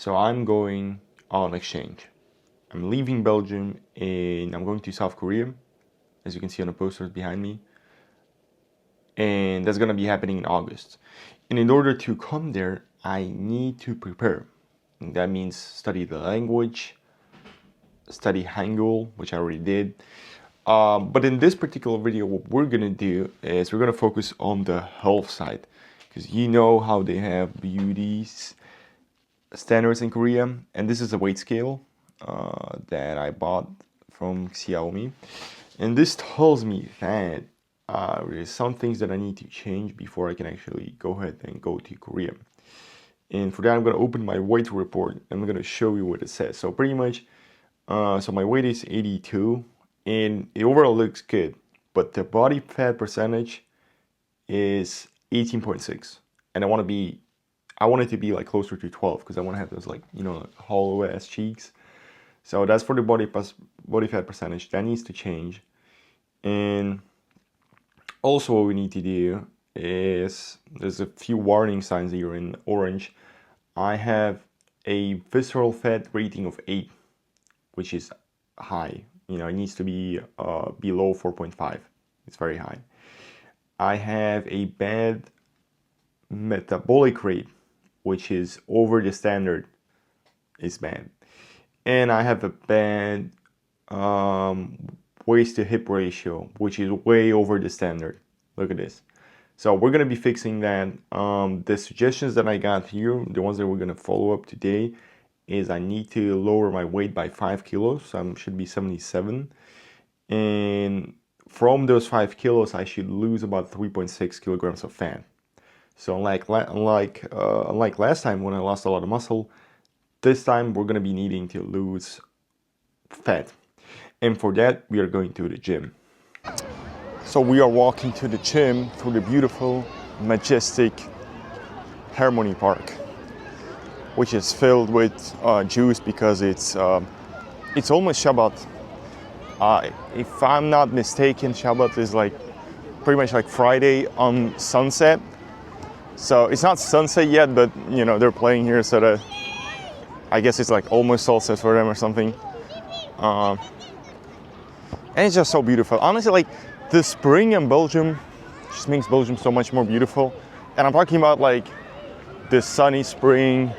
So I'm going on exchange. I'm leaving Belgium and I'm going to South Korea, as you can see on the posters behind me. And that's gonna be happening in August. And in order to come there, I need to prepare. And that means study the language, study Hangul, which I already did. But in this particular video, what we're gonna do is we're gonna focus on the health side, because you know how they have beauty standards in Korea, and this is a weight scale that I bought from Xiaomi, and this tells me that there's some things that I need to change before I can actually go ahead and go to Korea. And for that, I'm gonna open my weight report and I'm gonna show you what it says. So pretty much, so my weight is 82. And it overall looks good, but the body fat percentage is 18.6, and I want it to be like closer to 12, because I want to have those, like, you know, like hollow ass cheeks. So that's for the body fat percentage. That needs to change. And also what we need to do is, there's a few warning signs here in orange. I have a visceral fat rating of 8, which is high. You know, it needs to be below 4.5. It's very high. I have a bad metabolic rate, which is over the standard. Is bad. And I have a bad waist to hip ratio, which is way over the standard. Look at this. So we're going to be fixing that. The suggestions that I got here, the ones that we're going to follow up today, is I need to lower my weight by 5 kilos. So I should be 77. And from those 5 kilos, I should lose about 3.6 kilograms of fat. So unlike last time when I lost a lot of muscle, this time we're gonna be needing to lose fat. And for that, we are going to the gym. So we are walking to the gym through the beautiful, majestic Harmony Park, which is filled with Jews because it's almost Shabbat. If I'm not mistaken, Shabbat is like pretty much like Friday on sunset. So it's not sunset yet, but you know, they're playing here, so that I guess it's like almost sunset for them or something. And it's just so beautiful. Honestly, like the spring in Belgium just makes Belgium so much more beautiful. And I'm talking about like the sunny spring,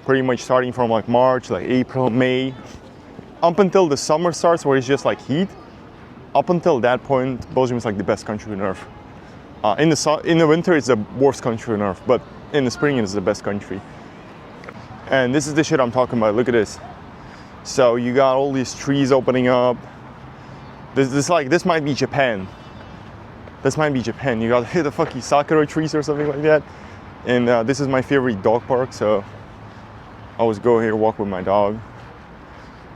pretty much starting from like March, like April, May, up until the summer starts, where it's just like heat. Up until that point, Belgium is like the best country on earth. In the winter, it's the worst country on earth, but in the spring, it's the best country. And this is the shit I'm talking about. Look at this. So you got all these trees opening up. This might be Japan. This might be Japan. You got the fucking sakura trees or something like that. And this is my favorite dog park, so I always go here, walk with my dog.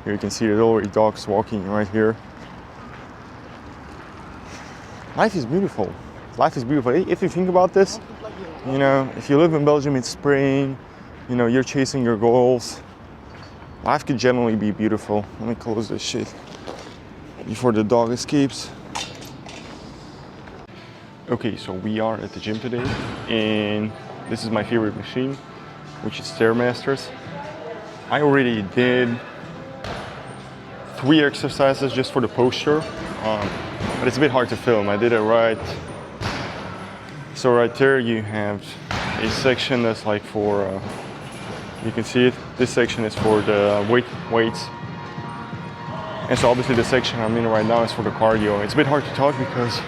Here you can see there's already dogs walking right here. Life is beautiful. Life is beautiful. If you think about this, you know, if you live in Belgium, it's spring, you know, you're chasing your goals. Life could generally be beautiful. Let me close this shit before the dog escapes. Okay, so we are at the gym today, and this is my favorite machine, which is Stairmasters. I already did 3 exercises just for the posture, but it's a bit hard to film. I did it right. So right there you have a section that's like for, you can see it, this section is for the weights. And so obviously the section I'm in right now is for the cardio. It's a bit hard to talk because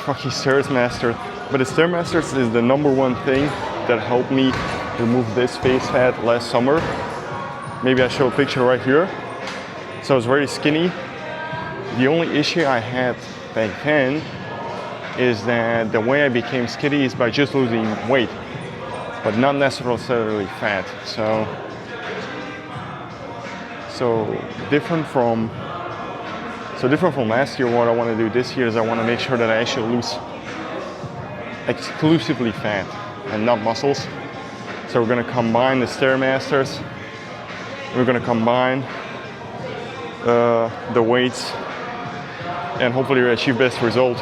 fucking Stairmasters. But the Stairmasters is the #1 thing that helped me remove this face fat last summer. Maybe I show a picture right here. So I was very skinny. The only issue I had back then is that the way I became skinny is by just losing weight, but not necessarily fat. So different from last year, what I want to do this year is I want to make sure that I actually lose exclusively fat and not muscles. So we're going to combine the Stairmasters. We're going to combine the weights and hopefully achieve best result.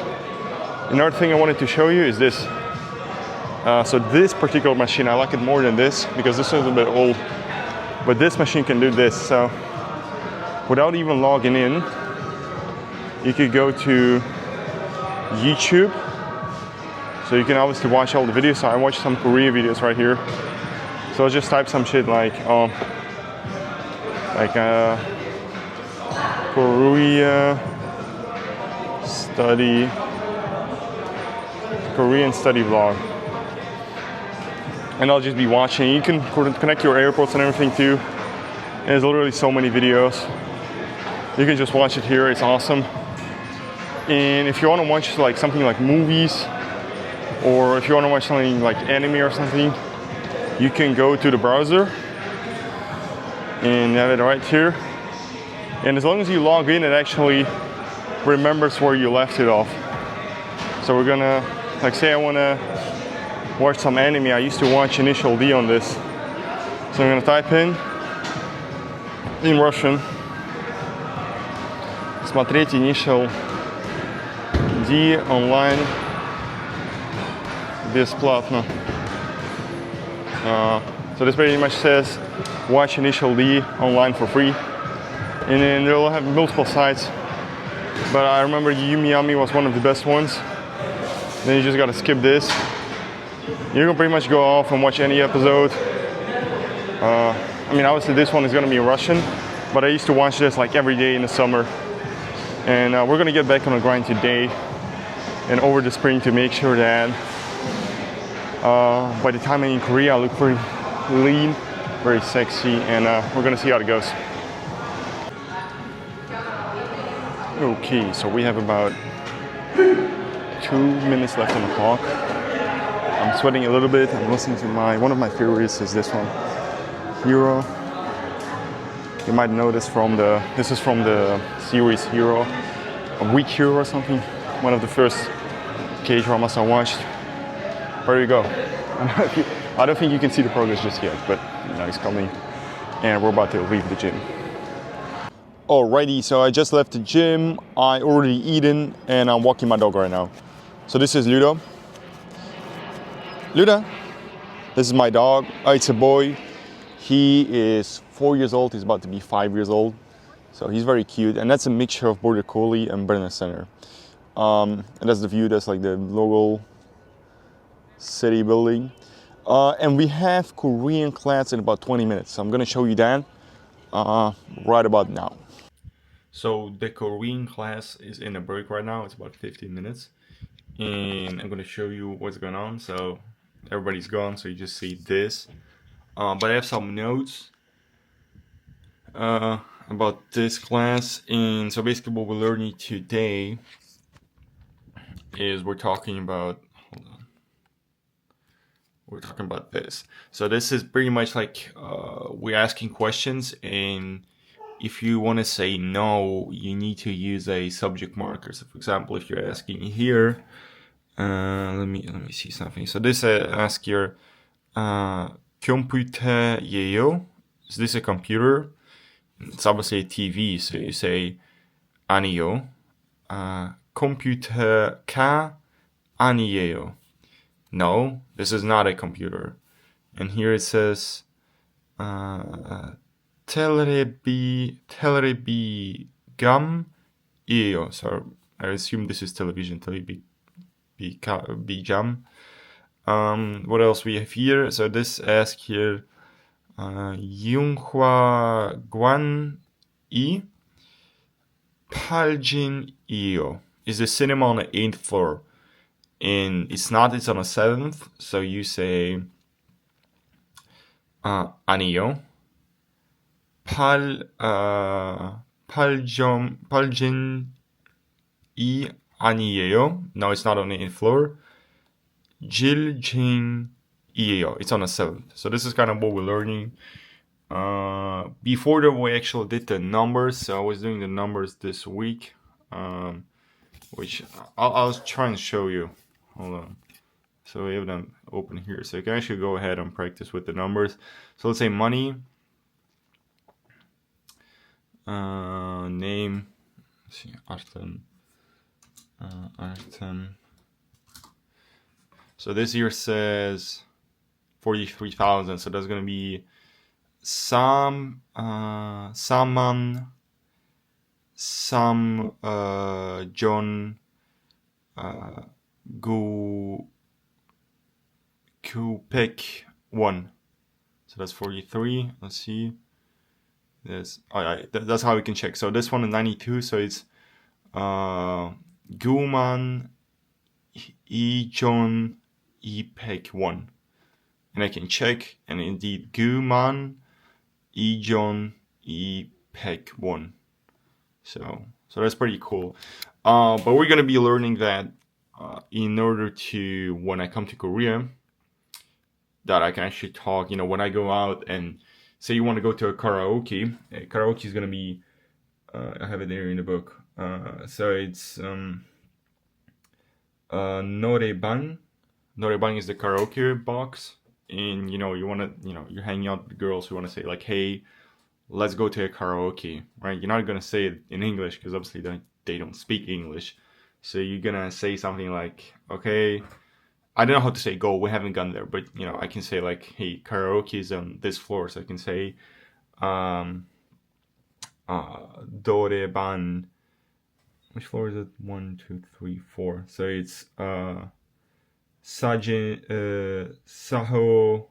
Another thing I wanted to show you is this. So this particular machine, I like it more than this because this is a bit old. But this machine can do this. So without even logging in, you could go to YouTube. So you can obviously watch all the videos. So I watched some Korean videos right here. So I'll just type some shit like Korean study vlog. And I'll just be watching. You can connect your AirPods and everything too. And there's literally so many videos. You can just watch it here, it's awesome. And if you want to watch like something like movies, or if you want to watch something like anime or something, you can go to the browser and have it right here. And as long as you log in, it actually remembers where you left it off. So we're gonna, like say I wanna watch some anime. I used to watch Initial D on this. So I'm gonna type in Russian, смотреть Initial D онлайн бесплатно. So this pretty much says watch Initial D online for free. And then they'll have multiple sites. But I remember Yumi was one of the best ones. Then you just gotta skip this. You can pretty much go off and watch any episode. I mean, obviously this one is gonna be in Russian, but I used to watch this like every day in the summer. And we're gonna get back on the grind today and over the spring to make sure that by the time I'm in Korea, I look very lean, very sexy, and we're gonna see how it goes. Okay, so we have about 2 minutes left on the clock. I'm sweating a little bit. I'm listening to one of my favorites is this one, Hero. You might know this this is from the series Hero, a Week Hero or something. One of the first K-dramas I watched. There you go. I don't think you can see the progress just yet, but you know, it's coming. And we're about to leave the gym. Alrighty, so I just left the gym. I already eaten and I'm walking my dog right now. So this is Ludo. Luda, this is my dog. It's a boy. He is 4 years old. He's about to be 5 years old. So he's very cute. And that's a mixture of Border Collie and Berner Center. And that's the view. That's like the local city building. And we have Korean class in about 20 minutes. So I'm going to show you that right about now. So the Korean class is in a break right now. It's about 15 minutes. And I'm going to show you what's going on. So everybody's gone, so you just see this. But I have some notes about this class. And so basically what we're learning today is we're talking about, hold on. We're talking about this. So this is pretty much like we're asking questions, and if you want to say no, you need to use a subject marker. So for example, if you're asking here, let me see something. So this asks here, 컴퓨터예요? Is this a computer? It's obviously a TV, so you say 아니요. 컴퓨터가 아니에요. No, this is not a computer. And here it says 텔레비감이에요. So I assume this is television. 텔레비감. What else we have here? So this asks here 융화관이 8진이요. Is the cinema on the 8th floor? And it's not, it's on the 7th. So you say 아니요. 8진이 아니에요. No, it's not on the 8th floor. 질진이에요. It's on the 7th. So this is kind of what we're learning. Before that, we actually did the numbers. So I was doing the numbers this week, which I'll try and show you. Hold on. So we have them open here. So you can actually go ahead and practice with the numbers. So let's say money. Name. Let's see, Artem. So this year says 43,000. So that's going to be saman, John, gu, pick 1. So that's 43. Let's see. This, that's how we can check. So this one is 92. So it's Guman, Incheon, pick 1. And I can check, and indeed Guman, Incheon, pick 1. So that's pretty cool. But we're gonna be learning that in order to, when I come to Korea, that I can actually talk. You know, when I go out and say you want to go to a karaoke, karaoke is gonna be, I have it there in the book. So it's norebang. Norebang is the karaoke box, and you know, you wanna, you know, you're hanging out with girls who wanna say like, hey, let's go to a karaoke, right? You're not gonna say it in English because obviously they don't speak English. So you're gonna say something like, okay, I don't know how to say go, we haven't gone there, but you know, I can say like, hey, karaoke is on this floor. So I can say, doreban, which floor is it? 1, 2, 3, 4. So it's saho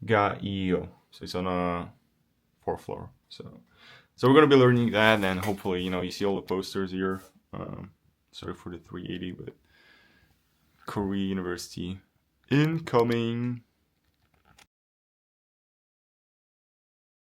ga iyo. So it's on a 4th floor. So we're gonna be learning that, and hopefully, you know, you see all the posters here. Sorry for the 380, but Korea University incoming.